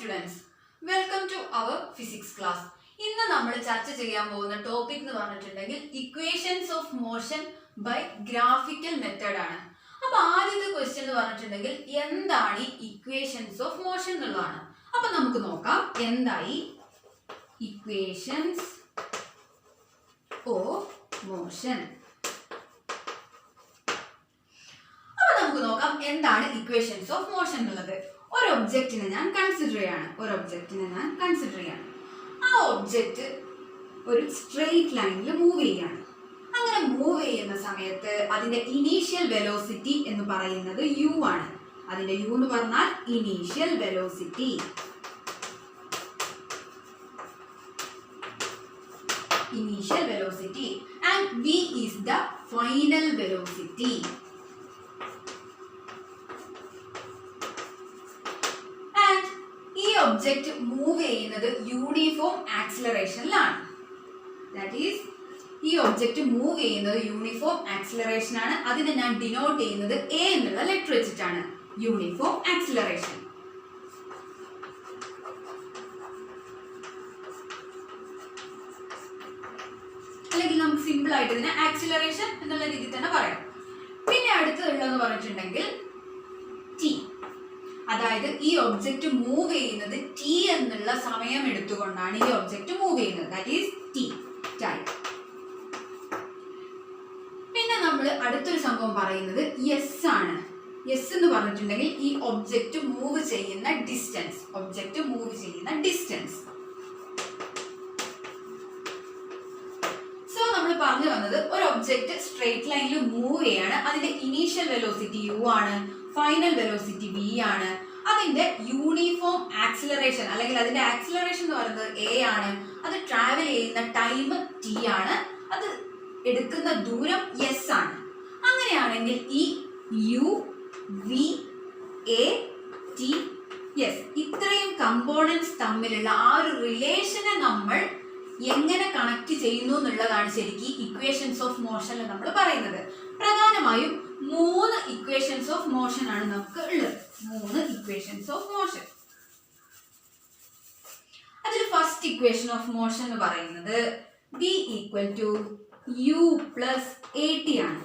students, welcome to our physics class. ഇന്ന് നമ്മൾ ചർച്ച ചെയ്യാൻ പോകുന്ന ടോപ്പിക് എന്ന് പറഞ്ഞിട്ടുണ്ടെങ്കിൽ equations of motion by graphical method ആണ്. അപ്പോൾ ആദ്യത്തെ ക്വസ്റ്റ്യൻ എന്ന് പറഞ്ഞിട്ടുണ്ടെങ്കിൽ എന്താണ് ഇക്വേഷൻസ് ഓഫ് മോഷൻ എന്നുള്ളതാണ്. അപ്പോൾ നമുക്ക് നോക്കാം എന്തായി ഇക്വേഷൻസ് ഓഫ് മോഷൻ. അപ്പോൾ നമുക്ക് നോക്കാം എന്താണ് ഇക്വേഷൻസ് ഓഫ് മോഷൻ എന്നുള്ളത്. ഒരു ഒബ്ജക്റ്റിനെ ഞാൻ കൺസിഡർ ചെയ്യാണ്. ആ ഒബ്ജക്റ്റ് ഒരു സ്ട്രെയിറ്റ് ലൈനിൽ മൂവ് ചെയ്യാണ്. അങ്ങനെ മൂവ് ചെയ്യുന്ന സമയത്ത് അതിന്റെ ഇനീഷ്യൽ വെലോസിറ്റി എന്ന് പറയുന്നത് u ആണ്. അതിന്റെ u എന്ന് പറഞ്ഞാൽ initial velocity. And v is the final velocity. Object move ചെയ്യുന്നത് യൂണിഫോം ആക്സിലറേഷനിലാണ്. ദാറ്റ് ഈസ് ഈ ഒബ്ജക്റ്റ് മൂവ് ചെയ്യുന്നത് യൂണിഫോം ആക്സിലറേഷൻ ആണ്. അതിനെ ഞാൻ ഡിനോട്ട് ചെയ്യുന്നത് a എന്നുള്ള ലെറ്റർ വെച്ചിട്ടാണ്, യൂണിഫോം ആക്സിലറേഷൻ. അല്ലെങ്കിൽ നമുക്ക് സിമ്പിൾ ആയിട്ട് ഇതിനെ ആക്സിലറേഷൻ എന്നുള്ള രീതിയിൽ തന്നെ പറയാം. പിന്നെ അടുത്തുള്ളതെന്ന് പറഞ്ഞിട്ടുണ്ടെങ്കിൽ t, അതായത് ഈ ഒബ്ജക്റ്റ് മൂവ് ചെയ്യുന്നത് t എന്നുള്ള സമയം എടുത്തുകൊണ്ടാണ് ഈ ഒബ്ജക്റ്റ് മൂവ് ചെയ്യുന്നത്. That is t, time. പിന്നെ നമ്മൾ അടുത്തൊരു സംഭവം പറയുന്നത് s ആണ്. s എന്ന് പറഞ്ഞിട്ടുണ്ടെങ്കിൽ ഈ ഒബ്ജക്റ്റ് മൂവ് ചെയ്യുന്ന ഡിസ്റ്റൻസ്. സോ നമ്മൾ പറഞ്ഞു വന്നത് ഒരു ഒബ്ജക്റ്റ് സ്ട്രെയിറ്റ് ലൈനിൽ മൂവ് ചെയ്യാണ്. അതിന്റെ ഇനീഷ്യൽ വെലോസിറ്റി u ആണ്, ഫൈനൽ വെലോസിറ്റി v ആണ്. അതിന്റെ യൂണിഫോം ആക്സിലറേഷൻ അല്ലെങ്കിൽ അതിന്റെ ആക്സിലറേഷൻ എന്ന് പറയുന്നത് a ആണ്. അത് ട്രാവൽ ചെയ്യുന്ന ടൈം t ആണ്. അത് എടുക്കുന്ന ദൂരം s ആണ്. അങ്ങനെയാണെങ്കിൽ ഈ u v a t s ഇത്രയും കമ്പോണൻസ് തമ്മിലുള്ള ആ ഒരു റിലേഷനെ നമ്മൾ എങ്ങനെ കണക്ട് ചെയ്യുന്നു എന്നുള്ളതാണ് ശരിക്കും ഇക്വേഷൻസ് ഓഫ് മോഷനിൽ നമ്മൾ പറയുന്നത്. പ്രധാനമായും 3 ഇക്വേഷൻസ് ഓഫ് മോഷൻ ആണ് നമുക്ക് ഉള്ളത്. 3 ഇക്വേഷൻസ് ഓഫ് മോഷൻ. അതിൽ ഫസ്റ്റ് ഇക്വേഷൻ ഓഫ് മോഷൻ എന്ന് പറയുന്നത് b equal to u plus at ആണ്.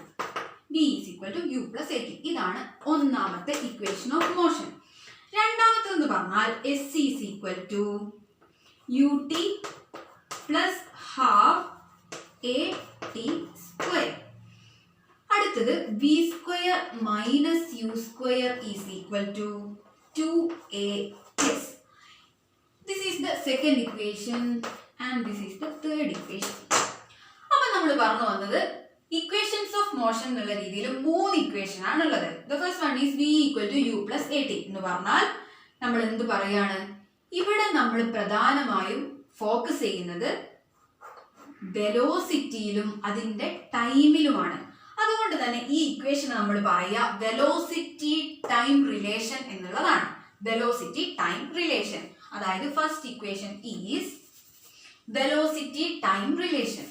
b is equal to u plus at. ഇതാണ് ഒന്നാമത്തെ ഇക്വേഷൻ ഓഫ് മോഷൻ. രണ്ടാമത്തെ എന്ന് പറഞ്ഞാൽ s is equal to ut plus half at square. അടുത്തത് v square minus u square is equal to 2as. This is the second equation and this is the third equation. അപ്പോൾ നമ്മൾ പറഞ്ഞു വന്നത് equations of motion എന്നുള്ള രീതിയിൽ 3 equation ആണുള്ളത്. The first one is v equal to u plus at എന്ന് പറഞ്ഞാൽ നമ്മൾ എന്ത് പറയാണ്, ഇവിടെ നമ്മൾ പ്രധാനമായും ഫോക്കസ് ചെയ്യുന്നത് വെലോസിറ്റിയിലും അതിന്റെ ടൈമിലുമാണ്. അതുകൊണ്ട് തന്നെ ഈ ഇക്വേഷൻ നമ്മൾ പറയുക വെലോസിറ്റി ടൈം റിലേഷൻ എന്നുള്ളതാണ്. വെലോസിറ്റി ടൈം റിലേഷൻ, അതായത് first equation is velocity time relation.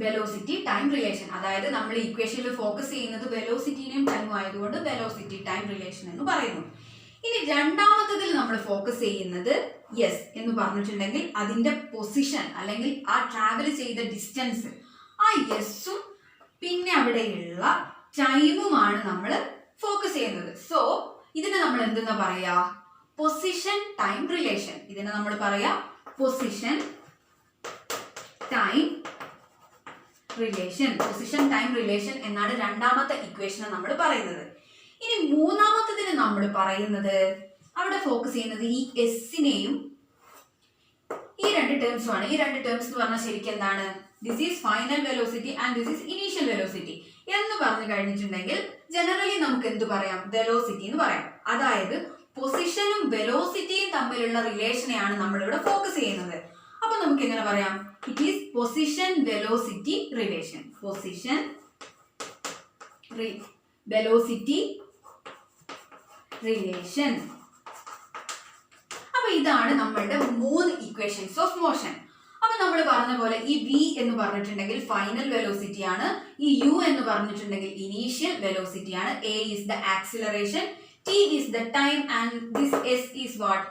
Velocity time relation, അതായത് നമ്മൾ ഇക്വേഷനിൽ ഫോക്കസ് ചെയ്യുന്നത് വെലോസിറ്റിനെയും ടൈമും ആയതുകൊണ്ട് വെലോസിറ്റി ടൈം റിലേഷൻ എന്ന് പറയുന്നു. ഇനി രണ്ടാമത്തതിൽ നമ്മൾ ഫോക്കസ് ചെയ്യുന്നത് s എന്ന് പറഞ്ഞിട്ടുണ്ടെങ്കിൽ അതിന്റെ പൊസിഷൻ അല്ലെങ്കിൽ ആ ട്രാവൽ ചെയ്ത ഡിസ്റ്റൻസ്, ആ എസ്സും പിന്നെ അവിടെയുള്ള ടൈമുമാണ് നമ്മൾ ഫോക്കസ് ചെയ്യുന്നത്. സോ ഇതിനെ നമ്മൾ എന്തെന്നാ പറയാ, പൊസിഷൻ ടൈം റിലേഷൻ. ഇതിനെ നമ്മൾ പറയാ പൊസിഷൻ ടൈം റിലേഷൻ എന്നാണ് രണ്ടാമത്തെ ഇക്വേഷനെ നമ്മൾ പറയുന്നത്. ഇനി മൂന്നാമത്തതിന് നമ്മൾ പറയുന്നത് അവിടെ ഫോക്കസ് ചെയ്യുന്നത് ഈ എസിനെയും ഈ രണ്ട് ടേംസുമാണ്. ഈ രണ്ട് ടേംസ് എന്ന് പറഞ്ഞാൽ ശരിക്കും എന്താണ്, this is final velocity and this is initial velocity എന്ന് പറഞ്ഞു കഴിഞ്ഞിട്ടുണ്ടെങ്കിൽ ജനറലി നമുക്ക് എന്ത് പറയാം, വെലോസിറ്റി എന്ന് പറയാം. അതായത് പൊസിഷനും വെലോസിറ്റിയും തമ്മിലുള്ള റിലേഷനെയാണ് നമ്മൾ ഇവിടെ ഫോക്കസ് ചെയ്യുന്നത്. അപ്പൊ നമുക്ക് എങ്ങനെ പറയാം, it is position velocity relation. Velocity relation. അപ്പൊ ഇതാണ് നമ്മളുടെ 3 ഇക്വേഷൻസ് ഓഫ് മോഷൻ. അപ്പൊ നമ്മൾ പറഞ്ഞ പോലെ ഈ v എന്ന് പറഞ്ഞിട്ടുണ്ടെങ്കിൽ ഫൈനൽ വെലോസിറ്റി ആണ്, ഈ u എന്ന് പറഞ്ഞിട്ടുണ്ടെങ്കിൽ ഇനീഷ്യൽ വെലോസിറ്റി ആണ്, a is the acceleration, t is the time and this s is what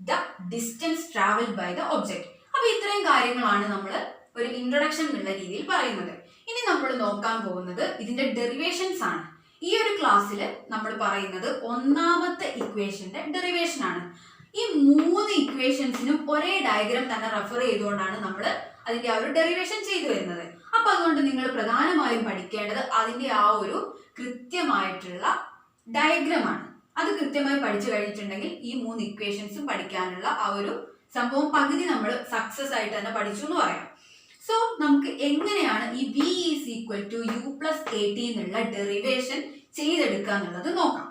the distance traveled by the object. അപ്പൊ ഇത്രയും കാര്യങ്ങളാണ് നമ്മൾ ഒരു ഇൻട്രൊഡക്ഷൻ എന്നുള്ള രീതിയിൽ പറയുന്നത്. ഇനി നമ്മൾ നോക്കാൻ പോകുന്നത് ഇതിന്റെ ഡെറിവേഷൻസ് ആണ്. ഈ ഒരു ക്ലാസ്സിൽ നമ്മൾ പറയുന്നത് ഒന്നാമത്തെ ഇക്വേഷന്റെ ഡെറിവേഷൻ ആണ്. ഈ 3 ഇക്വേഷൻസിനും ഒരേ ഡയഗ്രാം തന്നെ റെഫർ ചെയ്തുകൊണ്ടാണ് നമ്മൾ അതിന്റെ ആ ഒരു ഡെറിവേഷൻ ചെയ്തു വരുന്നത്. അപ്പൊ അതുകൊണ്ട് നിങ്ങൾ പ്രധാനമായും പഠിക്കേണ്ടത് അതിന്റെ ആ ഒരു കൃത്യമായിട്ടുള്ള ഡയഗ്രാം ആണ്. അത് കൃത്യമായി പഠിച്ചു കഴിഞ്ഞിട്ടുണ്ടെങ്കിൽ ഈ 3 ഇക്വേഷൻസും പഠിക്കാനുള്ള ആ ഒരു സംഭവം പകുതി നമ്മൾ സക്സസ് ആയിട്ട് തന്നെ പഠിച്ചു എന്ന് പറയാം. സോ നമുക്ക് എങ്ങനെയാണ് ഈ v is equal to u plus at എന്നുള്ള ഡെറിവേഷൻ ചെയ്തെടുക്കുക എന്നുള്ളത് നോക്കാം.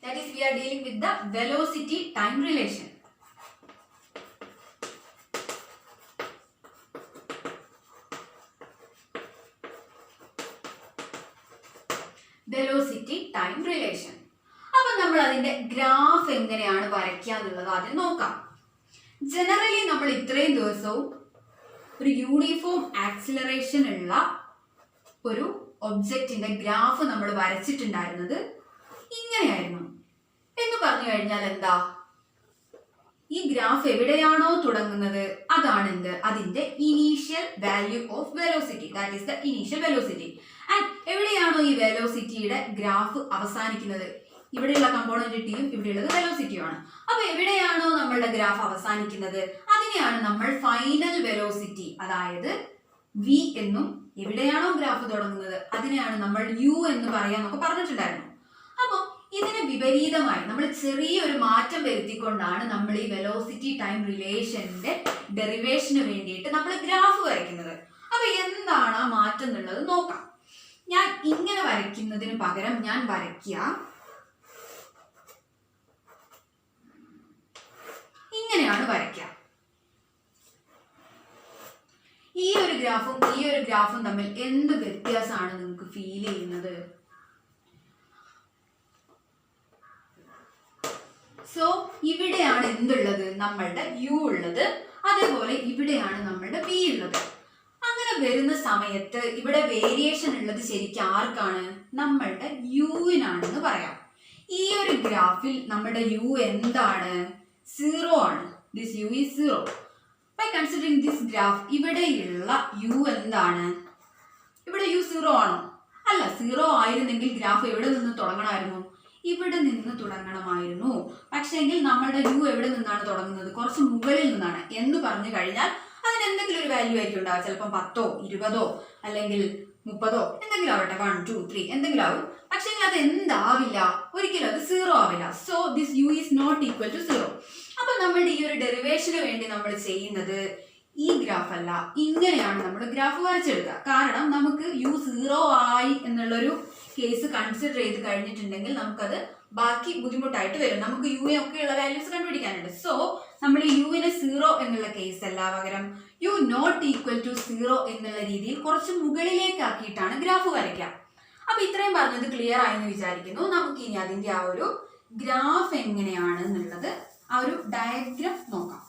That is, we are dealing with the velocity time relation. Velocity time relation. അപ്പൊ നമ്മൾ അതിന്റെ ഗ്രാഫ് എങ്ങനെയാണ് വരയ്ക്കുക എന്നുള്ളത് ആദ്യം നോക്കാം. ജനറലി നമ്മൾ ഇത്രയും ദിവസവും ഒരു യൂണിഫോം ആക്സിലറേഷൻ ഉള്ള ഒരു ഒബ്ജക്റ്റിന്റെ ഗ്രാഫ് നമ്മൾ വരച്ചിട്ടുണ്ടായിരുന്നത് ഇങ്ങനെയായിരുന്നു. എന്ന് പറഞ്ഞു കഴിഞ്ഞാൽ എന്താ, ഈ ഗ്രാഫ് എവിടെയാണോ തുടങ്ങുന്നത് അതാണ് എന്ത്, അതിന്റെ initial value of velocity, that is the initial velocity. And എവിടെയാണോ ഈ വെലോസിറ്റിയുടെ ഗ്രാഫ് അവസാനിക്കുന്നത്, ഇവിടെയുള്ള കമ്പോണന്റ് ടിയും ഇവിടെയുള്ളത് വെലോസിറ്റിയുമാണ്. അപ്പൊ എവിടെയാണോ നമ്മളുടെ ഗ്രാഫ് അവസാനിക്കുന്നത് അതിനെയാണ് നമ്മൾ ഫൈനൽ വെലോസിറ്റി, അതായത് v എന്നും എവിടെയാണോ ഗ്രാഫ് തുടങ്ങുന്നത് അതിനെയാണ് നമ്മൾ u എന്ന് പറയാന്നൊക്കെ പറഞ്ഞിട്ടുണ്ടായിരുന്നു. അപ്പോൾ ഇതിന് വിപരീതമായി നമ്മൾ ചെറിയൊരു മാറ്റം വരുത്തിക്കൊണ്ടാണ് നമ്മൾ ഈ വെലോസിറ്റി ടൈം റിലേഷന്റെ ഡെറിവേഷന് വേണ്ടിയിട്ട് നമ്മൾ ഗ്രാഫ് വരയ്ക്കുന്നത്. അപ്പൊ എന്താണ് ആ മാറ്റം എന്നുള്ളത് നോക്കാം. ഞാൻ ഇങ്ങനെ വരയ്ക്കുന്നതിന് പകരം ഞാൻ വരയ്ക്കുക ഇങ്ങനെയാണ് വരയ്ക്കുക. ഈ ഒരു ഗ്രാഫും തമ്മിൽ എന്ത് വ്യത്യാസമാണ് നിങ്ങൾക്ക് ഫീൽ ചെയ്യുന്നത്? സോ ഇവിടെയാണ് എന്തുള്ളത്, നമ്മളുടെ u ഉള്ളത്, അതേപോലെ ഇവിടെയാണ് നമ്മളുടെ v ഉള്ളത്. അങ്ങനെ വരുന്ന സമയത്ത് ഇവിടെ വേരിയേഷൻ ഉള്ളത് ശരിക്കും ആർക്കാണ്? നമ്മളുടെ യുവിനാണെന്ന് പറയാം. ഈ ഒരു ഗ്രാഫിൽ നമ്മുടെ u എന്താണ്? 0 ആണ്. This u is 0. By considering this graph ഇവിടെയുള്ള u എന്താണ്? ഇവിടെ u 0 ആണോ? അല്ല, 0 ആയിരുന്നെങ്കിൽ ഗ്രാഫ് എവിടെ നിന്ന് തുടങ്ങണമായിരുന്നു? ഇവിടെ നിന്ന് തുടങ്ങണമായിരുന്നു. പക്ഷെങ്കിൽ നമ്മുടെ u എവിടെ നിന്നാണ് തുടങ്ങുന്നത്? കുറച്ച് മുകളിൽ നിന്നാണ്. എന്ന് പറഞ്ഞു കഴിഞ്ഞാൽ അതിന് എന്തെങ്കിലും ഒരു വാല്യൂ ആയിരിക്കും ഉണ്ടാവുക. ചിലപ്പോൾ 10ഓ 20ഓ അല്ലെങ്കിൽ 30ഓ എന്തെങ്കിലും ആവട്ടെ, 1 2 3 എന്തെങ്കിലും ആവും. പക്ഷെ അത് എന്താവില്ല, ഒരിക്കലും അത് 0 ആവില്ല. So this u is not equal to 0. അപ്പൊ നമ്മളുടെ ഈ ഒരു ഡെറിവേഷന് വേണ്ടി നമ്മൾ ചെയ്യുന്നത് ഈ ഗ്രാഫ് അല്ല, ഇങ്ങനെയാണ് നമ്മൾ ഗ്രാഫ് വരച്ചെടുക്കുക. കാരണം നമുക്ക് u 0 ആയി എന്നുള്ളൊരു കേസ് കൺസിഡർ ചെയ്ത് കഴിഞ്ഞിട്ടുണ്ടെങ്കിൽ നമുക്കത് ബാക്കി ബുദ്ധിമുട്ടായിട്ട് വരും. നമുക്ക് യു ഒക്കെയുള്ള വാല്യൂസ് കണ്ടുപിടിക്കാനുണ്ട്. സോ നമ്മൾ ഈ യുവിന് 0 എന്നുള്ള കേസ് അല്ല, പകരം u നോട്ട് ഈക്വൽ ടു 0 എന്നുള്ള രീതിയിൽ കുറച്ച് മുകളിലേക്ക് ആക്കിയിട്ടാണ് ഗ്രാഫ് വരയ്ക്കുക. അപ്പൊ ഇത്രയും പറഞ്ഞത് ക്ലിയർ ആയെന്ന് വിചാരിക്കുന്നു. നമുക്ക് ഇനി അതിന്റെ ആ ഒരു ഗ്രാഫ് എങ്ങനെയാണ് എന്നുള്ളത് ആ ഒരു ഡയഗ്രാം നോക്കാം.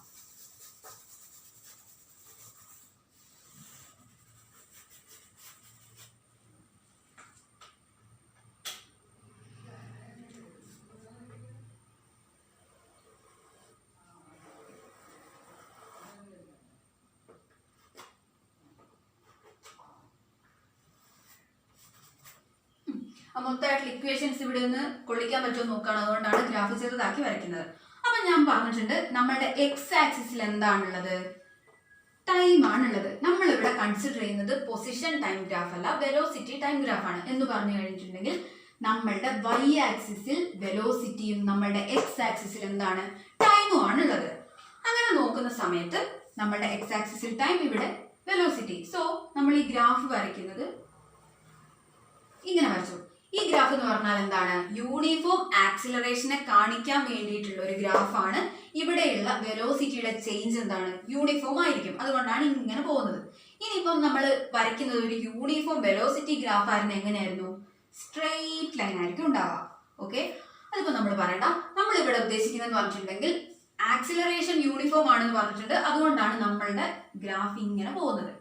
മൊത്തമായിട്ടുള്ള ഇക്വേഷൻസ് ഇവിടെ നിന്ന് കൊള്ളിക്കാൻ പറ്റുമോ നോക്കുകയാണ്. അതുകൊണ്ടാണ് ഗ്രാഫ് ചെറുതാക്കി വരയ്ക്കുന്നത്. അപ്പൊ ഞാൻ പറഞ്ഞിട്ടുണ്ട് നമ്മളുടെ എക്സ് ആക്സിസിൽ എന്താണുള്ളത്? ടൈം ആണുള്ളത്. നമ്മൾ ഇവിടെ കൺസിഡർ ചെയ്യുന്നത് പൊസിഷൻ ടൈം ഗ്രാഫ് അല്ല, വെലോസിറ്റി ടൈം ഗ്രാഫ് ആണ്. എന്ന് പറഞ്ഞു കഴിഞ്ഞിട്ടുണ്ടെങ്കിൽ നമ്മളുടെ വൈ ആക്സിസിൽ വെലോസിറ്റിയും നമ്മളുടെ എക്സ് ആക്സിസിൽ എന്താണ്? ടൈമും ആണുള്ളത്. അങ്ങനെ നോക്കുന്ന സമയത്ത് നമ്മളുടെ എക്സ് ആക്സിസിൽ ടൈം, ഇവിടെ വെലോസിറ്റി. സോ നമ്മൾ ഈ ഗ്രാഫ് വരയ്ക്കുന്നത് ഇങ്ങനെ വരച്ചു. ഈ ഗ്രാഫ് എന്ന് പറഞ്ഞാൽ എന്താണ്? യൂണിഫോം ആക്സിലറേഷനെ കാണിക്കാൻ വേണ്ടിയിട്ടുള്ള ഒരു ഗ്രാഫാണ്. ഇവിടെയുള്ള വെലോസിറ്റിയുടെ ചേഞ്ച് എന്താണ്? യൂണിഫോം ആയിരിക്കും. അതുകൊണ്ടാണ് ഇങ്ങനെ പോകുന്നത്. ഇനിയിപ്പം നമ്മൾ വരയ്ക്കുന്നത് ഒരു യൂണിഫോം വെലോസിറ്റി ഗ്രാഫ് ആയിരുന്നു. എങ്ങനെയായിരുന്നു? സ്ട്രെയിറ്റ് ലൈൻ ആയിരിക്കും ഉണ്ടാവുക. ഓക്കെ, അതിപ്പോ നമ്മൾ പറയണ്ട. നമ്മൾ ഇവിടെ ഉദ്ദേശിക്കുന്നതെന്ന് പറഞ്ഞിട്ടുണ്ടെങ്കിൽ ആക്സിലറേഷൻ യൂണിഫോം ആണെന്ന് പറഞ്ഞിട്ടുണ്ട്. അതുകൊണ്ടാണ് നമ്മളുടെ ഗ്രാഫ് ഇങ്ങനെ പോകുന്നത്.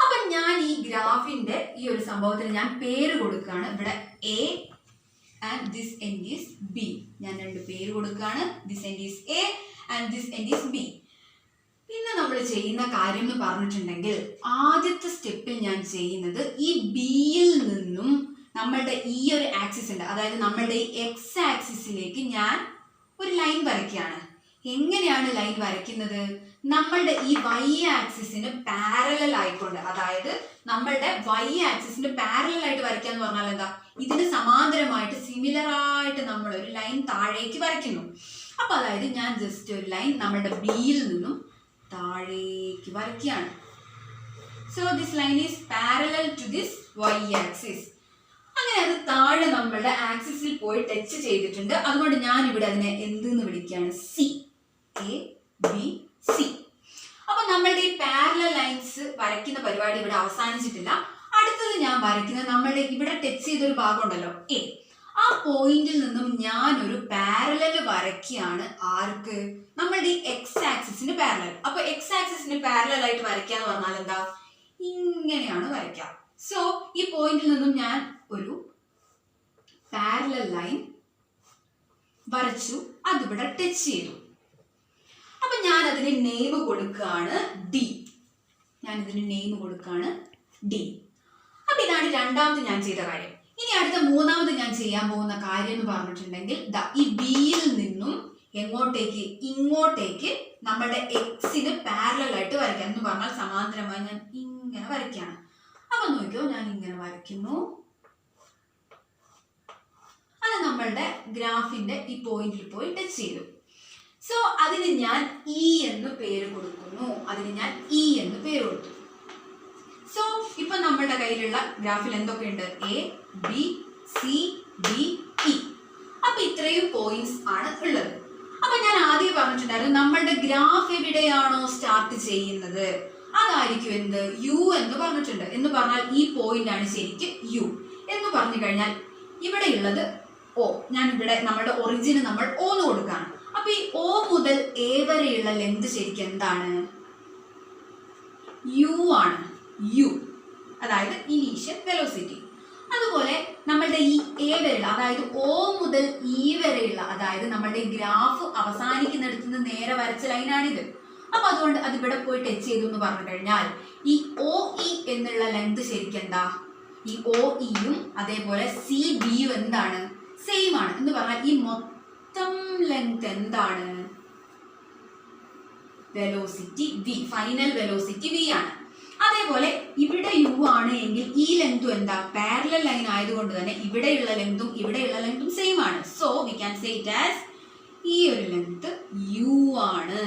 അപ്പൊ ഞാൻ ഈ ഗ്രാഫിന്റെ ഈ ഒരു സംഭവത്തിന് ഞാൻ പേര് കൊടുക്കുകയാണ്. ഇവിടെ A and this end is B. ഞാൻ രണ്ട് പേര് കൊടുക്കുകയാണ്. This end is A and this end is B. പിന്നെ നമ്മൾ ചെയ്യുന്ന കാര്യം എന്ന് പറഞ്ഞിട്ടുണ്ടെങ്കിൽ ആദ്യത്തെ സ്റ്റെപ്പിൽ ഞാൻ ചെയ്യുന്നത് ഈ ബിയിൽ നിന്നും നമ്മളുടെ ഈ ഒരു ആക്സിസ് ഉണ്ട്, അതായത് നമ്മളുടെ ഈ എക്സ് ആക്സിസിലേക്ക് ഞാൻ ഒരു ലൈൻ വരയ്ക്കുകയാണ്. എങ്ങനെയാണ് ലൈൻ വരയ്ക്കുന്നത്? നമ്മളുടെ ഈ വൈ ആക്സിസിന് പാരലൽ ആയിക്കൊണ്ട്, അതായത് നമ്മളുടെ വൈ ആക്സിസിന് പാരലൽ ആയിട്ട് വരയ്ക്കുക എന്ന് പറഞ്ഞാൽ എന്താ? ഇതിന് സമാന്തരമായിട്ട് സിമിലർ ആയിട്ട് നമ്മൾ ഒരു ലൈൻ താഴേക്ക് വരയ്ക്കുന്നു. അപ്പൊ അതായത് ഞാൻ ജസ്റ്റ് ഒരു ലൈൻ നമ്മളുടെ ബിയിൽ നിന്നും താഴേക്ക് വരയ്ക്കുകയാണ്. So this line is parallel to this Y axis. അങ്ങനെ അത് താഴെ നമ്മളുടെ ആക്സിസിൽ പോയി ടച്ച് ചെയ്തിട്ടുണ്ട്. അതുകൊണ്ട് ഞാൻ ഇവിടെ അതിനെ എന്തെന്ന് വിളിക്കുകയാണ്? സി. A B C. അപ്പൊ നമ്മളുടെ ഈ പാരലൽ ലൈൻസ് വരയ്ക്കുന്ന പരിപാടി ഇവിടെ അവസാനിച്ചിട്ടില്ല. അടുത്തത് ഞാൻ വരയ്ക്കുന്നത് നമ്മളുടെ ഇവിടെ ടച്ച് ചെയ്തൊരു ഭാഗം ഉണ്ടല്ലോ, എ. ആ പോയിന്റിൽ നിന്നും ഞാൻ ഒരു പാരലൽ വരയ്ക്കുകയാണ്. ആർക്ക്? നമ്മളുടെ ഈ എക്സ് ആക്സിസിന് പാരലൽ. അപ്പൊ എക്സ് ആക്സിസിന് പാരലൽ ആയിട്ട് വരയ്ക്കുക എന്ന് പറഞ്ഞാൽ എന്താ? ഇങ്ങനെയാണ് വരയ്ക്കുക. സോ ഈ പോയിന്റിൽ നിന്നും ഞാൻ ഒരു പാരലൽ ലൈൻ വരച്ചു, അതിവിടെ ടച്ച് ചെയ്തു. അപ്പൊ ഞാൻ അതിന് നെയിം കൊടുക്കുകയാണ് ഡി. ഞാൻ ഇതിന് നെയിം കൊടുക്കുകയാണ് ഡി. അപ്പൊ ഇതാണ് രണ്ടാമത് ഞാൻ ചെയ്ത കാര്യം. ഇനി അടുത്ത മൂന്നാമത് ഞാൻ ചെയ്യാൻ പോകുന്ന കാര്യം എന്ന് പറഞ്ഞിട്ടുണ്ടെങ്കിൽ ഈ ബിയിൽ നിന്നും എങ്ങോട്ടേക്ക്? ഇങ്ങോട്ടേക്ക് നമ്മളുടെ എക്സിന് പാരലൽ ആയിട്ട് വരയ്ക്കാം. എന്ന് പറഞ്ഞാൽ സമാന്തരമായി ഞാൻ ഇങ്ങനെ വരയ്ക്കുകയാണ്. അപ്പൊ നോക്കിയോ, ഞാൻ ഇങ്ങനെ വരയ്ക്കുന്നു. അത് നമ്മളുടെ ഗ്രാഫിന്റെ ഈ പോയിന്റിൽ പോയി ടച്ച് ചെയ്തു. സോ അതിന് ഞാൻ ഇ എന്ന് പേര് കൊടുക്കുന്നു. അതിന് ഞാൻ ഇ എന്ന് പേര് കൊടുത്തു. സോ ഇപ്പൊ നമ്മളുടെ കയ്യിലുള്ള ഗ്രാഫിൽ എന്തൊക്കെയുണ്ട്? A B C D E. അപ്പൊ ഇത്രയും പോയിന്റ്സ് ആണ് ഉള്ളത്. അപ്പൊ ഞാൻ ആദ്യം പറഞ്ഞിട്ടുണ്ടായിരുന്നു നമ്മളുടെ ഗ്രാഫ് എവിടെയാണോ സ്റ്റാർട്ട് ചെയ്യുന്നത് അതായിരിക്കും എന്ത്? യു എന്ന് പറഞ്ഞിട്ടുണ്ട്. എന്ന് പറഞ്ഞാൽ ഈ പോയിന്റ് ആണ് ശരിക്കും യു എന്ന് പറഞ്ഞു കഴിഞ്ഞാൽ ഇവിടെയുള്ളത് ഓ. ഞാൻ ഇവിടെ നമ്മുടെ ഒറിജിന് നമ്മൾ ഓ എന്ന് കൊടുക്കുകയാണ്. അപ്പൊ ഈ ഓ മുതൽ എ വരെയുള്ള ലെങ്ത് ശരിക്കും എന്താണ്? യു ആണ്. യു അതായത് ഇനീഷ്യൽ വെലോസിറ്റി. അതുപോലെ നമ്മളുടെ ഈ എ വരെയുള്ള, അതായത് ഒ മുതൽ ഇ വരെയുള്ള, അതായത് നമ്മളുടെ ഗ്രാഫ് അവസാനിക്കുന്നിടത്ത് നിന്ന് നേരെ വരച്ച ലൈനാണിത്. അപ്പൊ അതുകൊണ്ട് അത് ഇവിടെ പോയി ടച്ച് ചെയ്തു എന്ന് പറഞ്ഞു കഴിഞ്ഞാൽ ഈ ഒ ഇ എന്നുള്ള ലെങ്ത് ശരിക്കും എന്താ? ഈ ഒ ഇയും അതേപോലെ സി ബിയും എന്താണ്? സെയിം ആണ്. എന്ന് പറഞ്ഞാൽ ഈ മൊത്തം ലെങ്ത് എന്താണ്? Velocity V, final velocity V ആണ്. അതേപോലെ ഇവിടെ യു ആണ് എങ്കിൽ ഈ ലെങ്തും എന്താ? പാരലൽ ലൈൻ ആയതുകൊണ്ട് തന്നെ ഇവിടെയുള്ള ലെങ്തും ഇവിടെയുള്ള ലെങ്തും സെയിം ആണ്. So we can say it as ഈ ഒരു ലെങ്ത് യു ആണ്.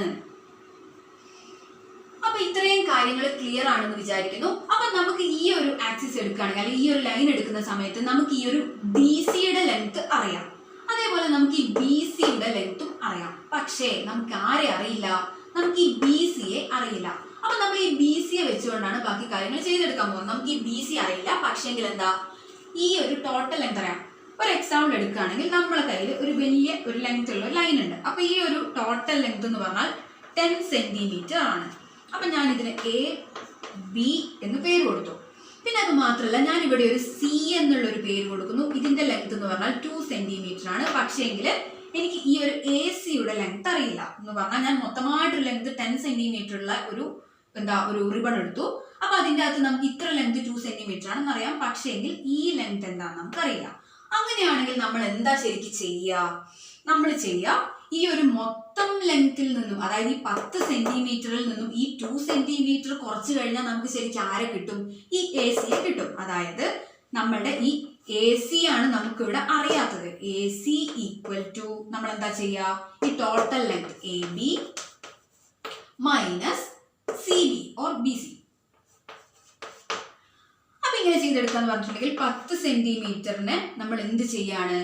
അപ്പൊ ഇത്രയും കാര്യങ്ങൾ ക്ലിയർ ആണെന്ന് വിചാരിക്കുന്നു. അപ്പൊ നമുക്ക് ഈ ഒരു ആക്സിസ് എടുക്കുകയാണെങ്കിൽ അല്ലെങ്കിൽ ഈ ഒരു ലൈൻ എടുക്കുന്ന സമയത്ത് നമുക്ക് ഈ ഒരു ബി സിയുടെ ലെങ്ത് അറിയാം. അതേപോലെ നമുക്ക് ഈ ബി സിയുടെ ലെങ്ത്തും അറിയാം. പക്ഷേ നമുക്ക് ആരെ അറിയില്ല? നമുക്ക് ഈ ബി സിയെ അറിയില്ല. അപ്പൊ നമ്മൾ ഈ ബി സിയെ വെച്ചുകൊണ്ടാണ് ബാക്കി കാര്യങ്ങൾ ചെയ്തെടുക്കാൻ പോകുന്നത്. നമുക്ക് ഈ ബി സി അറിയില്ല, പക്ഷേങ്കിൽ എന്താ? ഈ ഒരു ടോട്ടൽ ലെങ്ത് അറിയാം. ഒരു എക്സാമ്പിൾ എടുക്കുകയാണെങ്കിൽ നമ്മളെ കയ്യിൽ ഒരു വലിയ ഒരു ലെങ്ത് ഉള്ള ലൈൻ ഉണ്ട്. അപ്പൊ ഈ ഒരു ടോട്ടൽ ലെങ്ത് എന്ന് പറഞ്ഞാൽ 10 സെന്റിമീറ്റർ ആണ്. അപ്പൊ ഞാൻ ഇതിന് എ ബി എന്ന് പേര് കൊടുത്തു. പിന്നെ അത് മാത്രമല്ല ഞാൻ ഇവിടെ ഒരു സി എന്നുള്ള ഒരു പേര് കൊടുക്കുന്നു. ഇതിന്റെ ലെങ്ത് എന്ന് പറഞ്ഞാൽ 2 സെന്റിമീറ്റർ ആണ്. പക്ഷേങ്കിൽ എനിക്ക് ഈ ഒരു എ സിയുടെ ലെങ്ത് അറിയില്ല. എന്ന് പറഞ്ഞാൽ ഞാൻ മൊത്തമായിട്ടൊരു ലെങ്ത് 10 സെന്റിമീറ്റർ ഉള്ള ഒരു റിബൺ എടുത്തു. അപ്പൊ അതിൻ്റെ അകത്ത് നമുക്ക് ഇത്ര ലെങ്ത് 2 സെന്റിമീറ്റർ ആണെന്ന് അറിയാം. പക്ഷേങ്കിൽ ഈ ലെങ്ത് എന്താണെന്ന് നമുക്കറിയില്ല. അങ്ങനെയാണെങ്കിൽ നമ്മൾ എന്താ ശരിക്കും ചെയ്യുക? നമ്മൾ ചെയ്യുക ഈ ഒരു മൊത്തം ലെങ്ത്തിൽ നിന്നും, അതായത് ഈ 10 സെന്റിമീറ്ററിൽ നിന്നും ഈ 2 സെന്റിമീറ്റർ കുറച്ച് കഴിഞ്ഞാൽ നമുക്ക് ശരിക്കും ആരെ കിട്ടും? ഈ എ സിയെ കിട്ടും. അതായത് നമ്മളുടെ ഈ എ സി ആണ് നമുക്ക് ഇവിടെ അറിയാത്തത്. എ സി ഈക്വൽ ടു നമ്മൾ എന്താ ചെയ്യുക? ഈ total length A B minus C B or B C. അപ്പൊ ഇങ്ങനെ ചെയ്തെടുക്കാന്ന് പറഞ്ഞിട്ടുണ്ടെങ്കിൽ 10 സെന്റിമീറ്ററിന് നമ്മൾ എന്ത് ചെയ്യാണ്?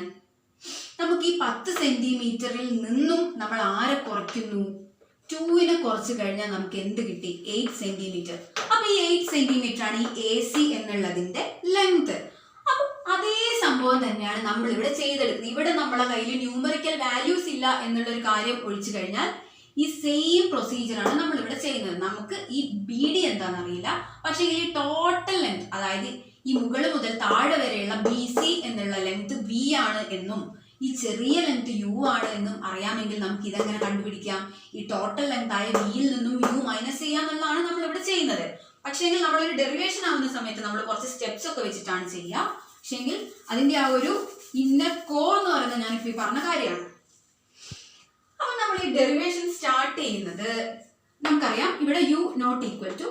നമുക്ക് ഈ 10 സെന്റിമീറ്ററിൽ നിന്നും നമ്മൾ ആരെ കുറയ്ക്കുന്നു? 2നെ കുറച്ച് കഴിഞ്ഞാൽ നമുക്ക് എന്ത് കിട്ടി? 8 സെന്റിമീറ്റർ. അപ്പൊ ഈ 8 സെന്റിമീറ്റർ ആണ് ഈ AC എന്നുള്ളതിന്റെ ലെങ്ത്. അപ്പൊ അതേ സംഭവം തന്നെയാണ് നമ്മൾ ഇവിടെ ചെയ്തെടുക്കുന്നത്. ഇവിടെ നമ്മളെ കയ്യിൽ ന്യൂമറിക്കൽ വാല്യൂസ് ഇല്ല എന്നുള്ള ഒരു കാര്യം ഒഴിച്ചു കഴിഞ്ഞാൽ ഈ സെയിം പ്രൊസീജിയർ ആണ് നമ്മൾ ഇവിടെ ചെയ്യുന്നത്. നമുക്ക് ഈ BD എന്താണെന്ന് അറിയില്ല, പക്ഷെ ഈ ടോട്ടൽ ലെങ്ത്, അതായത് ഈ മുകൾ മുതൽ താഴെ വരെയുള്ള BC എന്നുള്ള ലെങ്ത് V ആണ് എന്നും ഈ ചെറിയ ലെങ്ത് U ആണ് എന്നും അറിയാമെങ്കിൽ നമുക്ക് ഇതെങ്ങനെ കണ്ടുപിടിക്കാം? ഈ ടോട്ടൽ ലെങ്ത് ആയ വിയിൽ നിന്നും U മൈനസ് ചെയ്യാന്നുള്ളതാണ് നമ്മൾ ഇവിടെ ചെയ്യുന്നത്. പക്ഷേങ്കിൽ നമ്മളൊരു ഡെറിവേഷൻ ആവുന്ന സമയത്ത് നമ്മൾ കുറച്ച് സ്റ്റെപ്സ് ഒക്കെ വെച്ചിട്ടാണ് ചെയ്യുക. പക്ഷേങ്കിൽ അതിന്റെ ആ ഒരു ഇന്നർ കോർ എന്ന് പറയുന്നത് ഞാനിപ്പോൾ ഈ പറഞ്ഞ കാര്യമാണ്. അപ്പൊ നമ്മൾ ഈ ഡെറിവേഷൻ സ്റ്റാർട്ട് ചെയ്യുന്നത് നമുക്കറിയാം ഇവിടെ U നോട്ട് ഈക്വൽ ടു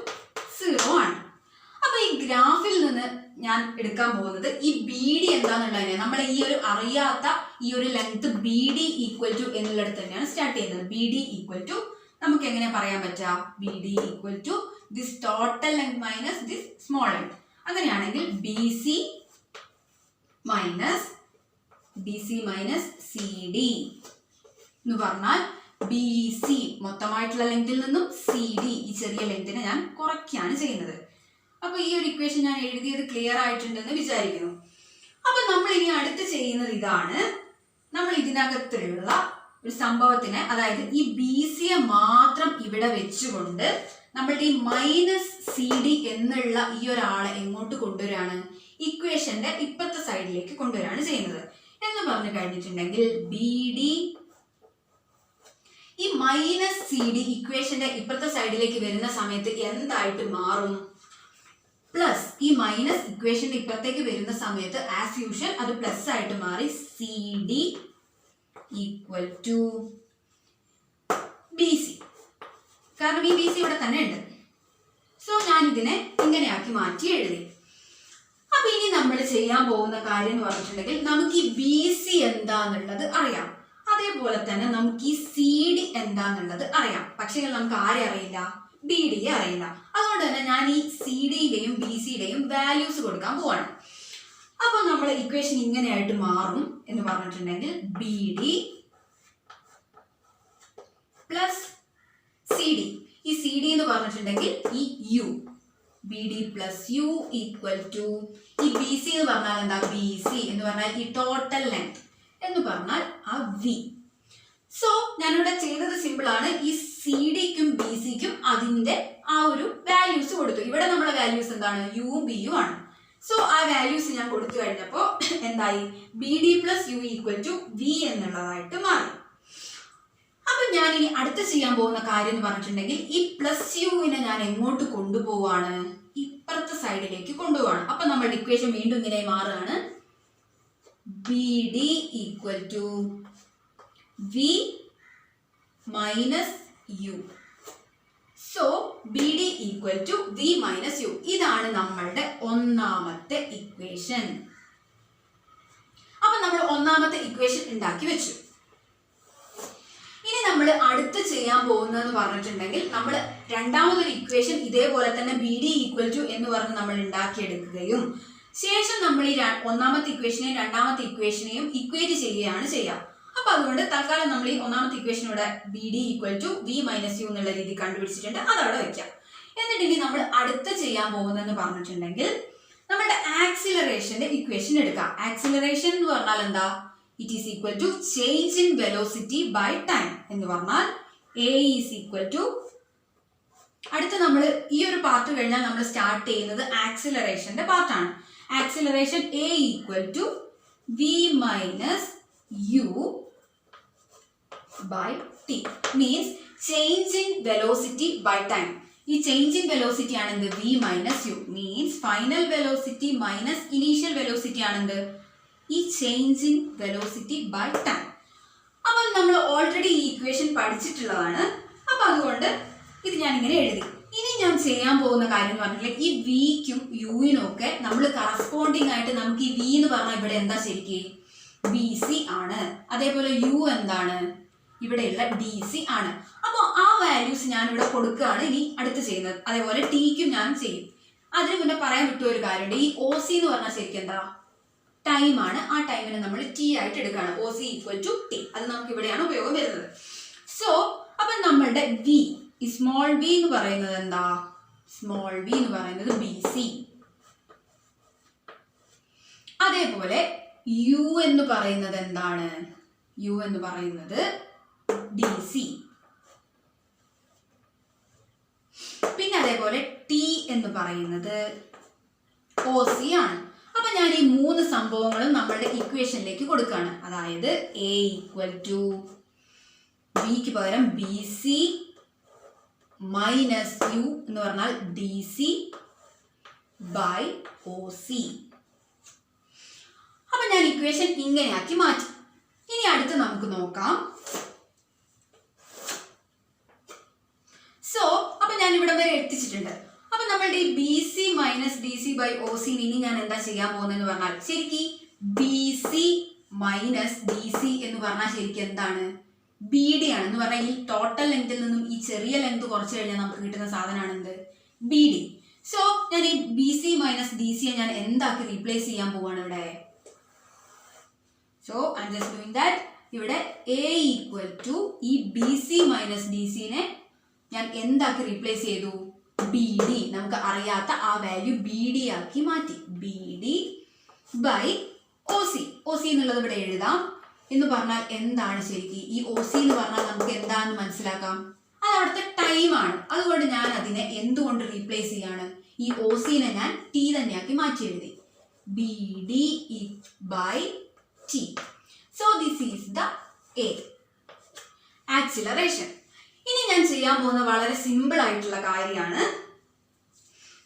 0 ആണ്. അപ്പൊ ഈ ഗ്രാഫിൽ നിന്ന് ഞാൻ എടുക്കാൻ പോകുന്നത് ഈ BD എന്താന്നുള്ളതിനെ, നമ്മൾ ഈ ഒരു അറിയാത്ത ഈ ഒരു ലെങ്ത് BD ഈക്വൽ ടു എന്നുള്ളിടത്ത് തന്നെയാണ് സ്റ്റാർട്ട് ചെയ്യുന്നത്. BD ഈക്വൽ ടു നമുക്ക് എങ്ങനെ പറയാൻ പറ്റുക? BD equal to this total length minus this small length. അങ്ങനെയാണെങ്കിൽ BC മൈനസ് CD എന്ന് പറഞ്ഞാൽ BC മൊത്തമായിട്ടുള്ള ലെങ്തിൽ നിന്നും CD ഈ ചെറിയ ലെങ്തിനെ ഞാൻ കുറയ്ക്കുകയാണ് ചെയ്യുന്നത്. അപ്പൊ ഈ ഒരു ഇക്വേഷൻ ഞാൻ എഴുതിയത് ക്ലിയർ ആയിട്ടുണ്ടെന്ന് വിചാരിക്കുന്നു. അപ്പൊ നമ്മൾ ഇനി അടുത്ത് ചെയ്യുന്നത് ഇതാണ്. നമ്മൾ ഇതിനകത്തുള്ള ഒരു സംഭവത്തിനെ, അതായത് ഈ BC മാത്രം ഇവിടെ വെച്ചുകൊണ്ട് നമ്മളുടെ ഈ മൈനസ് CD എന്നുള്ള ഈ ഒരാളെ എങ്ങോട്ട് കൊണ്ടുവരാണ്? ഇക്വേഷന്റെ ഇപ്പുറത്തെ സൈഡിലേക്ക് കൊണ്ടുവരാണ് ചെയ്യുന്നത്. എന്ന് പറഞ്ഞു കഴിഞ്ഞിട്ടുണ്ടെങ്കിൽ BD ഈ മൈനസ് CD ഇക്വേഷന്റെ ഇപ്പുറത്തെ സൈഡിലേക്ക് വരുന്ന സമയത്ത് എന്തായിട്ട് മാറും? പ്ലസ് ഈ മൈനസ് ഇക്വേഷന്റെ ഇപ്പുറത്തേക്ക് വരുന്ന സമയത്ത് ആസ് യൂഷ്വൽ അത് പ്ലസ് ആയിട്ട് മാറി CD ഈക്വൽ ടു BC. കാരണം ഈ BC ഇവിടെ തന്നെ ഉണ്ട്. സോ ഞാൻ ഇതിനെ ഇങ്ങനെയാക്കി മാറ്റി എഴുതി. അപ്പൊ ഇനി നമ്മൾ ചെയ്യാൻ പോകുന്ന കാര്യം എന്ന് പറഞ്ഞിട്ടുണ്ടെങ്കിൽ നമുക്ക് ഈ BC എന്താന്നുള്ളത് അറിയാം, അതേപോലെ തന്നെ നമുക്ക് ഈ CD എന്താന്നുള്ളത് അറിയാം. പക്ഷേ നമുക്ക് ആരെ അറിയില്ല? BD അറിയില്ല. അതുകൊണ്ട് തന്നെ ഞാൻ ഈ CDയുടെയും BCയുടെയും വാല്യൂസ് കൊടുക്കാൻ പോവാണ്. അപ്പൊ നമ്മൾ ഇക്വേഷൻ ഇങ്ങനെയായിട്ട് മാറും എന്ന് പറഞ്ഞിട്ടുണ്ടെങ്കിൽ BD പ്ലസ് CD. ഈ CD എന്ന് പറഞ്ഞിട്ടുണ്ടെങ്കിൽ ഈ U, BD plus U equal to ഈ BC എന്ന് പറഞ്ഞാൽ എന്താ? BC എന്ന് പറഞ്ഞാൽ ഈ ടോട്ടൽ ലെങ്ത് എന്ന് പറഞ്ഞാൽ ആ V. സോ ഞാനിവിടെ ചെയ്തത് സിമ്പിൾ ആണ്. ഈ CDക്കും BCക്കും അതിന്റെ ആ ഒരു വാല്യൂസ് കൊടുത്തു. ഇവിടെ നമ്മുടെ വാല്യൂസ് എന്താണ്? U B U ആണ്. സോ ആ വാല്യൂസ് ഞാൻ കൊടുത്തു കഴിഞ്ഞപ്പോൾ എന്തായി? BD plus U equal to V എന്നുള്ളതായിട്ട് മാറി. അപ്പൊ ഞാൻ ഇനി അടുത്ത് ചെയ്യാൻ പോകുന്ന കാര്യം എന്ന് പറഞ്ഞിട്ടുണ്ടെങ്കിൽ ഈ പ്ലസ് യുവിനെ ഞാൻ എങ്ങോട്ട് കൊണ്ടുപോവാണ്? ഇപ്പുറത്തെ സൈഡിലേക്ക് കൊണ്ടുപോവാണ്. അപ്പൊ നമ്മുടെ ഇക്വേഷൻ വീണ്ടും ഇങ്ങനെ മാറുകയാണ്. BD equal to V minus U. So BD equal to V minus U. ഇതാണ് നമ്മളുടെ ഒന്നാമത്തെ ഇക്വേഷൻ. അപ്പൊ നമ്മൾ ഒന്നാമത്തെ ഇക്വേഷൻ ഉണ്ടാക്കി വെച്ചു. ഇനി നമ്മൾ അടുത്ത് ചെയ്യാൻ പോകുന്നതെന്ന് പറഞ്ഞിട്ടുണ്ടെങ്കിൽ നമ്മൾ രണ്ടാമതൊരു ഇക്വേഷൻ ഇതേപോലെ തന്നെ BD ഈക്വൽ ടു എന്ന് പറഞ്ഞ് നമ്മൾ ഉണ്ടാക്കിയെടുക്കുകയും ശേഷം നമ്മൾ ഈ ഒന്നാമത്തെ ഇക്വേഷനെയും രണ്ടാമത്തെ ഇക്വേഷനെയും ഇക്വേറ്റ് ചെയ്യുകയാണ് ചെയ്യുക. അപ്പൊ അതുകൊണ്ട് തൽക്കാലം നമ്മൾ ഈ ഒന്നാമത്തെ ഇക്വേഷനോടെ BD equal to V minus U എന്നുള്ള രീതി കണ്ടുപിടിച്ചിട്ടുണ്ട്, അതവിടെ വെക്കാം. എന്നിട്ട് ഇനി നമ്മൾ അടുത്ത് ചെയ്യാൻ പോകുന്നതെന്ന് പറഞ്ഞിട്ടുണ്ടെങ്കിൽ നമ്മളുടെ ആക്സിലറേഷന്റെ ഇക്വേഷൻ എടുക്കാം. ആക്സിലറേഷൻ എന്ന് പറഞ്ഞാൽ എന്താ? It is equal to change in velocity by time എന്ന് പറഞ്ഞാൽ A ഈസ് ഈക്വൽ ടു, അടുത്ത് നമ്മൾ ഈ ഒരു പാർട്ട് കഴിഞ്ഞാൽ നമ്മൾ സ്റ്റാർട്ട് ചെയ്യുന്നത് ആക്സിലറേഷന്റെ പാർട്ടാണ്. Acceleration A equal to V minus U by T means change in velocity by time. ഈ ചേഞ്ച് ഇൻ വെലോസിറ്റി ആണെന്ത്? V minus U means final velocity minus initial velocity ആണെന്ത്? ഈ change in velocity by time. അപ്പം നമ്മൾ already ഈ equation പഠിച്ചിട്ടുള്ളതാണ്. അപ്പം അതുകൊണ്ട് ഇത് ഞാൻ ഇങ്ങനെ എഴുതി. ഇനി ഞാൻ ചെയ്യാൻ പോകുന്ന കാര്യം എന്ന് പറഞ്ഞാൽ ഈ വിക്കും യുവിനും ഒക്കെ നമ്മൾ കറസ്പോണ്ടിങ് ആയിട്ട് നമുക്ക് ഈ V എന്ന് പറഞ്ഞാൽ ഇവിടെ എന്താ ശരിക്കും? BC ആണ്. അതേപോലെ U എന്താണ്? ഇവിടെയുള്ള DC ആണ്. അപ്പോൾ ആ വാല്യൂസ് ഞാൻ ഇവിടെ കൊടുക്കുകയാണ് ഇനി അടുത്ത് ചെയ്യുന്നത്. അതേപോലെ Tക്കും ഞാൻ ചെയ്യും. അതിന് മുന്നേ പറയാൻ വിട്ട ഒരു കാര്യമുണ്ട്. ഈ OC എന്ന് പറഞ്ഞാൽ ശരിക്കും എന്താ? ടൈം ആണ്. ആ ടൈമിനെ നമ്മൾ T ആയിട്ട് എടുക്കുകയാണ്. OC equal to T. അത് നമുക്ക് ഇവിടെയാണ് ഉപയോഗം വരുന്നത്. സോ അപ്പൊ അപ്പൊ നമ്മളുടെ വി, ഈ സ്മോൾ വി എന്ന് പറയുന്നത് എന്താ? സ്മോൾ വി എന്ന് പറയുന്നത് ബി സി. അതേപോലെ യു എന്ന് പറയുന്നത് എന്താണ്? യു എന്ന് പറയുന്നത് ഡി സി. പിന്നെ അതേപോലെ ടി എന്ന് പറയുന്നത് ഒ സി ആണ്. അപ്പൊ ഞാൻ ഈ 3 സംഭവങ്ങളും നമ്മളുടെ ഇക്വേഷനിലേക്ക് കൊടുക്കുകയാണ്. അതായത് എ ഈക്വൽ ടു ബിക്ക് പകരം ബി സി മൈനസ് യു എന്ന് പറഞ്ഞാൽ D C by O C. അപ്പൊ ഞാൻ ഇക്വേഷൻ ഇങ്ങനെയാക്കി മാറ്റി. ഇനി അടുത്ത് നമുക്ക് നോക്കാം. സോ അപ്പൊ ഞാൻ ഇവിടെ വരെ എത്തിച്ചിട്ടുണ്ട്. അപ്പൊ നമ്മളുടെ ഈ B C minus D C by O C ഇനി ഞാൻ എന്താ ചെയ്യാൻ പോകുന്നതെന്ന് പറഞ്ഞാൽ ശരിക്കും B C minus D C എന്ന് പറഞ്ഞാൽ ശരിക്കും എന്താണ്? ബി ഡി ആണ്. എന്ന് പറഞ്ഞാൽ ഈ ടോട്ടൽ ലെങ്തിൽ നിന്നും ഈ ചെറിയ ലെങ്ത് കുറച്ച് കഴിഞ്ഞാൽ നമുക്ക് കിട്ടുന്ന സാധനമാണ് എന്ത്? B D. സോ ഞാൻ ഈ ബി സി മൈനസ് ഡി സിയെ ഞാൻ എന്താക്കി റീപ്ലേസ് ചെയ്യാൻ പോവാണ് ഇവിടെ? So I'm just doing that. ഇവിടെ എ ഈക്വൽ ടു ഈ ബി സി മൈനസ് ഡി സിനെ ഞാൻ എന്താക്കി റീപ്ലേസ് ചെയ്തു? B D. നമുക്ക് അറിയാത്ത ആ വാല്യൂ ബി ഡി ആക്കി മാറ്റി. B D by O C. O C എന്നുള്ളത് ഇവിടെ എഴുതാം. എന്ന് പറഞ്ഞാൽ എന്താണ് ശരിക്കും? ഈ ഒ സി എന്ന് പറഞ്ഞാൽ നമുക്ക് എന്താണെന്ന് മനസ്സിലാക്കാം. അത് അവിടുത്തെ ടൈമാണ്. അതുകൊണ്ട് ഞാൻ അതിനെ എന്തുകൊണ്ട് റീപ്ലേസ് ചെയ്യാണ്? ഈ ഒ സിനെ ഞാൻ ടി തന്നെയാക്കി മാറ്റി എഴുതി. B D by T. So this is the A acceleration. ഇനി ഞാൻ ചെയ്യാൻ പോകുന്ന വളരെ സിമ്പിൾ ആയിട്ടുള്ള കാര്യമാണ്.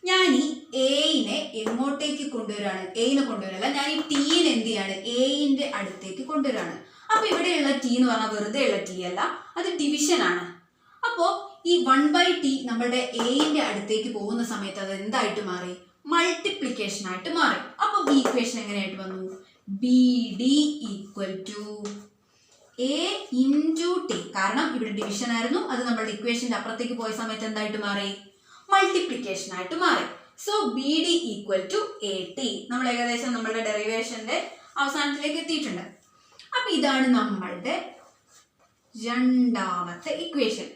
ഞാൻ ഈ എയിനെ എങ്ങോട്ടേക്ക് കൊണ്ടുവരാണ്? എയിനെ കൊണ്ടുവരല്ല, ഞാൻ ഈ ടീനെ എന്ത് ചെയ്യാണ്? എയിന്റെ അടുത്തേക്ക് കൊണ്ടുവരാണ്. അപ്പൊ ഇവിടെയുള്ള ടി എന്ന് പറഞ്ഞാൽ വെറുതെ ഉള്ള ടി അല്ല, അത് ഡിവിഷൻ ആണ്. അപ്പോ ഈ 1/t നമ്മുടെ എയിന്റെ അടുത്തേക്ക് പോകുന്ന സമയത്ത് അത് എന്തായിട്ട് മാറി? മൾട്ടിപ്ലിക്കേഷൻ ആയിട്ട് മാറി. അപ്പൊ ഈ ഇക്വേഷൻ എങ്ങനെയായിട്ട് വന്നു? B D equal to A into T. കാരണം ഇവിടെ ഡിവിഷൻ ആയിരുന്നു, അത് നമ്മുടെ ഇക്വേഷന്റെ അപ്പുറത്തേക്ക് പോയ സമയത്ത് എന്തായിട്ട് മാറി? മൾട്ടിപ്ലിക്കേഷൻ ആയിട്ട് മാറി. So B D equal to A T. നമ്മൾ ഏകദേശം നമ്മളുടെ ഡെറിവേഷന്റെ അവസാനത്തിലേക്ക് എത്തിയിട്ടുണ്ട്. അപ്പൊ ഇതാണ് നമ്മളുടെ രണ്ടാമത്തെ ഇക്വേഷൻ.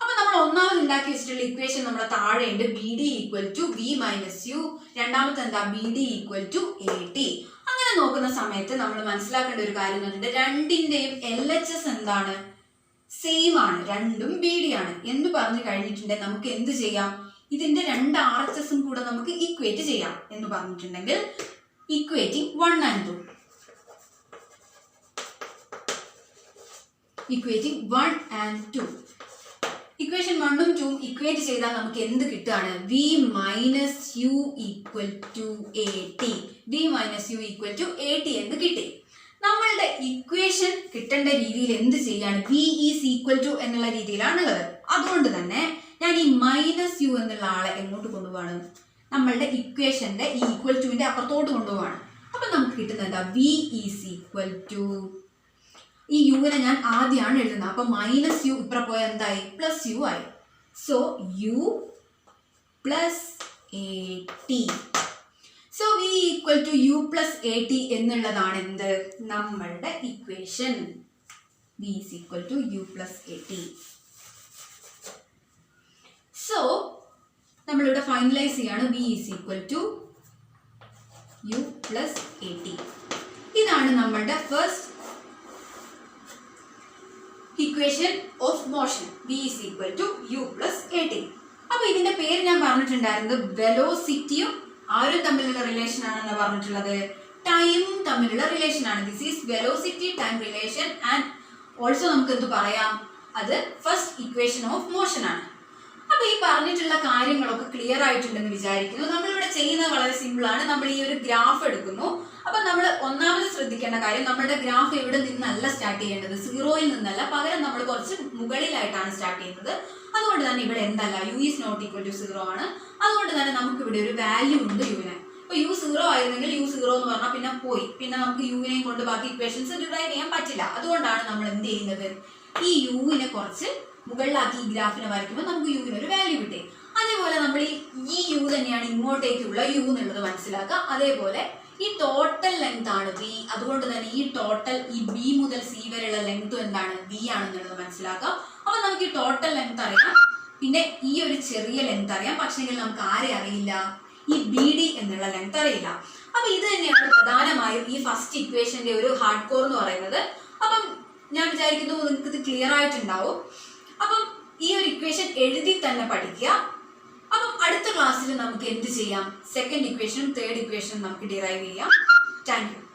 അപ്പൊ നമ്മൾ ഒന്നാമത് ഉണ്ടാക്കി വെച്ചിട്ടുള്ള ഇക്വേഷൻ നമ്മുടെ താഴെയുണ്ട്. B D equal to V minus U. രണ്ടാമത്തെ എന്താ? B D equal to A T. അങ്ങനെ നോക്കുന്ന സമയത്ത് നമ്മൾ മനസ്സിലാക്കേണ്ട ഒരു കാര്യം എന്ന് പറഞ്ഞിട്ട് രണ്ടിന്റെയും എൽ എച്ച് എസ് എന്താണ്? സെയിം ആണ്. രണ്ടും ബി ഡി ആണ് എന്ന് പറഞ്ഞു കഴിഞ്ഞിട്ടുണ്ടെങ്കിൽ നമുക്ക് എന്ത് ചെയ്യാം? ഇതിന്റെ രണ്ട് ആർ എച്ച് എസും കൂടെ നമുക്ക് ഇക്വേറ്റ് ചെയ്യാം എന്ന് പറഞ്ഞിട്ടുണ്ടെങ്കിൽ equating 1 and 2. Equating 1 and 2. Equation 1 ഉം 2 ഉം ഇക്വേറ്റ് ചെയ്താൽ നമുക്ക് എന്ത് കിട്ടുകയാണ്? V minus U equal to A T. V minus U equal to A T എന്ന് കിട്ടി. നമ്മളുടെ ഇക്വേഷൻ കിട്ടേണ്ട രീതിയിൽ എന്ത് ചെയ്യാണ്? വി ഈസ് ഈക്വൽ ടു എന്നുള്ള രീതിയിലാണുള്ളത്. അതുകൊണ്ട് തന്നെ ഞാൻ ഈ മൈനസ് യു എന്നുള്ള ആളെ എങ്ങോട്ട് കൊണ്ടുപോവാണ്? നമ്മളുടെ ഇക്വേഷന്റെ ഈ ഈക്വൽ ടുവിന്റെ അപ്പുറത്തോട്ട് കൊണ്ടുപോവാണ്. അപ്പൊ നമുക്ക് കിട്ടുന്നത് എന്താ? വി ഈസ് ഈക്വൽ ടു, ഈ യുവിനെ ഞാൻ ആദ്യമാണ് എഴുതുന്നത്. അപ്പൊ മൈനസ് യു ഇപ്പുറം പോയ എന്തായി? പ്ലസ് യു ആയി. So U plus A T. So V equal to U plus A T എന്നുള്ളതാണ് എന്ത്? നമ്മളുടെ equation. V is equal to U plus A T. So നമ്മളിവിടെ ഫൈനലൈസ് ചെയ്യാണ്. V is equal to U plus A T. ഇതാണ് നമ്മളുടെ first equation of motion. V is equal to U plus A T. അപ്പൊ ഇതിന്റെ പേര് ഞാൻ പറഞ്ഞിട്ടുണ്ടായിരുന്നത് വെലോസിറ്റിയും ആരും തമ്മിലുള്ള റിലേഷൻ ആണെന്ന് പറഞ്ഞിട്ടുള്ളത്. ടൈമും തമ്മിലുള്ള റിലേഷൻ ആണ്. This is velocity time relation. And also നമുക്ക് എന്ത് പറയാം? അത് ഫസ്റ്റ് ഇക്വേഷൻ ഓഫ് മോഷൻ ആണ്. അപ്പൊ ഈ പറഞ്ഞിട്ടുള്ള കാര്യങ്ങളൊക്കെ ക്ലിയർ ആയിട്ടുണ്ടെന്ന് വിചാരിക്കുന്നു. നമ്മളിവിടെ ചെയ്യുന്നത് വളരെ സിമ്പിൾ ആണ്. നമ്മൾ ഈ ഒരു ഗ്രാഫ് എടുക്കുന്നു. അപ്പൊ നമ്മൾ ഒന്നാമത് ശ്രദ്ധിക്കേണ്ട കാര്യം, നമ്മുടെ ഗ്രാഫ് ഇവിടെ നിന്നല്ല സ്റ്റാർട്ട് ചെയ്യേണ്ടത്, സീറോയിൽ നിന്നല്ല, പകരം നമ്മൾ കുറച്ച് മുകളിലായിട്ടാണ് സ്റ്റാർട്ട് ചെയ്യുന്നത്. അതുകൊണ്ട് തന്നെ ഇവിടെ എന്തല്ല? U is not equal to 0 ആണ്. അതുകൊണ്ട് തന്നെ നമുക്ക് ഇവിടെ ഒരു വാല്യൂ ഉണ്ട് യുവിന്. ഇപ്പൊ യു 0 ആയിരുന്നെങ്കിൽ യു 0 എന്ന് പറഞ്ഞാൽ പിന്നെ പോയി, പിന്നെ നമുക്ക് യുവിനെയും കൊണ്ട് ബാക്കി ഇക്വേഷൻസ് ഡിറൈവ് ചെയ്യാൻ പറ്റില്ല. അതുകൊണ്ടാണ് നമ്മൾ എന്ത് ചെയ്യുന്നത്? ഈ യുവിനെ കുറച്ച് മുകളിലാക്കി ഈ ഗ്രാഫിനെ വരയ്ക്കുമ്പോൾ നമുക്ക് യുവിന് ഒരു വാല്യൂ കിട്ടി. അതേപോലെ നമ്മൾ ഈ യു തന്നെയാണ് ഇങ്ങോട്ടേക്കുള്ള യു എന്നുള്ളത് മനസ്സിലാക്കുക. അതേപോലെ ഈ ടോട്ടൽ ലെങ്ത് ആണ് വി. അതുകൊണ്ട് തന്നെ ഈ ടോട്ടൽ ഈ ബി മുതൽ സി വരെയുള്ള ലെങ്ത് എന്താണ്? വി ആണെന്നുള്ളത് മനസ്സിലാക്കാം. അപ്പൊ അപ്പൊ നമുക്ക് ഈ ടോട്ടൽ ലെങ്ത് അറിയാം, പിന്നെ ഈ ഒരു ചെറിയ ലെങ്ത് അറിയാം, പക്ഷെങ്കിൽ നമുക്ക് ആരെ അറിയില്ല, ഈ ബി ഡി എന്നുള്ള ലെങ്ത് അറിയില്ല. അപ്പൊ ഇത് തന്നെയാണ് പ്രധാനമായും ഈ ഫസ്റ്റ് ഇക്വേഷന്റെ ഒരു ഹാർഡ് കോർ എന്ന് പറയുന്നത്. അപ്പം ഞാൻ വിചാരിക്കുന്നു നിങ്ങൾക്ക് ഇത് ക്ലിയർ ആയിട്ടുണ്ടാവും. അപ്പം ഈ ഒരു ഇക്വേഷൻ എഴുതി തന്നെ പഠിക്കുക. അപ്പം അടുത്ത ക്ലാസ്സിൽ നമുക്ക് എന്ത് ചെയ്യാം, സെക്കൻഡ് ഇക്വേഷനും തേർഡ് ഇക്വേഷനും നമുക്ക് ഡിറൈവ് ചെയ്യാം. Thank you.